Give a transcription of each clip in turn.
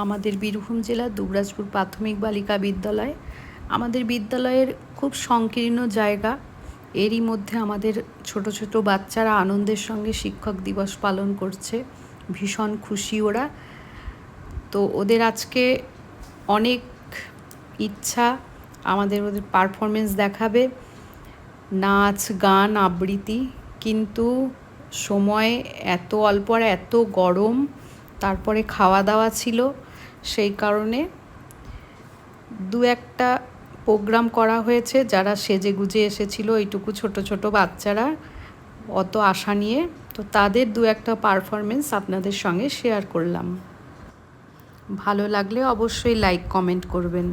আমাদের বীরভূম জেলার দুবরাজপুর প্রাথমিক বালিকা বিদ্যালয়। আমাদের বিদ্যালয়ের খুব সংকীর্ণ জায়গা, এরই মধ্যে আমাদের ছোট ছোট বাচ্চারা আনন্দের সঙ্গে শিক্ষক দিবস পালন করছে। ভীষণ খুশি ওরা। তো ওদের আজকে অনেক ইচ্ছা ওদের পারফরমেন্স দেখাবে, নাচ গান আবৃত্তি, কিন্তু সময় এত অল্প আর এত গরম, তারপরে খাওয়া দাওয়া ছিল, সেই কারণে দু একটা প্রোগ্রাম করা হয়েছে। যারা সেজে গুজে এসেছিল এইটুকু ছোট ছোট বাচ্চারা, অত আশা নিয়ে, তো তাদের দু একটা পারফরমেন্স আপনাদের সঙ্গে শেয়ার করলাম। ভালো লাগলে অবশ্যই লাইক কমেন্ট করবেন।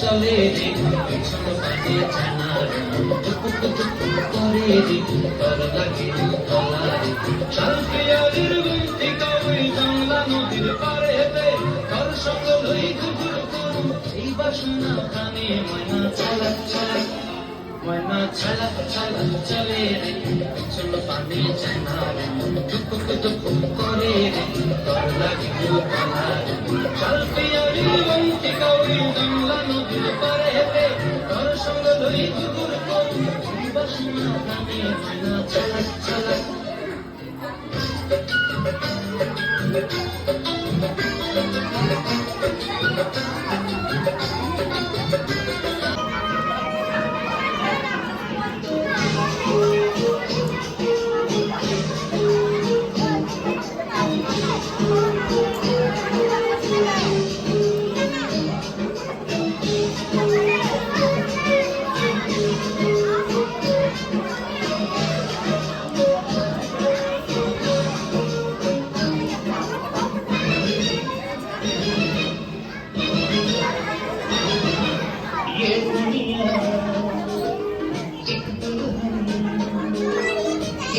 চলে রে পিছন পাশে জানার করে রে তর লাগে তলারে শালপিয়ারির বন্তি কই বাংলা নদীর পারেতে কার সঙ্গ লই কুকুর করু এই বাসনা প্রাণে ময়না চালা চালা ময়না চালা চালা চলে রে পিছন পানি জানার টুকুক টুকুক করে রে তর লাগে তলারে শালপিয়ারির বন্তি কই বাংলা নদীর পারেতে কার সঙ্গ লই কুকুর করু এই বাসনা প্রাণে ময়না চালা চালা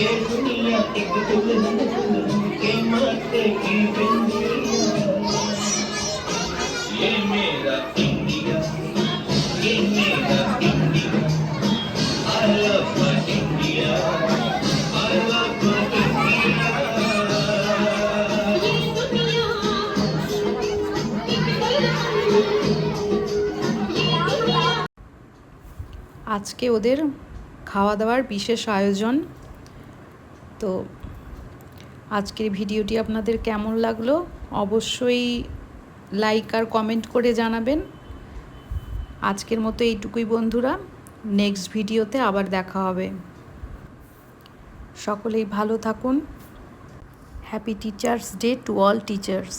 ये दुनिया एक दुल्हन के माथे की बिंदिया ये मेरा इंडिया ये मेरा India I love my India I love my India আজকে ওদের খাওয়া দাওয়ার বিশেষ আয়োজন। তো আজকের ভিডিওটি আপনাদের কেমন লাগলো অবশ্যই লাইক আর কমেন্ট করে জানাবেন। আজকের মতো এইটুকুই বন্ধুরা, নেক্সট ভিডিওতে আবার দেখা হবে। সকলেই ভালো থাকুন। Happy teachers day to all teachers.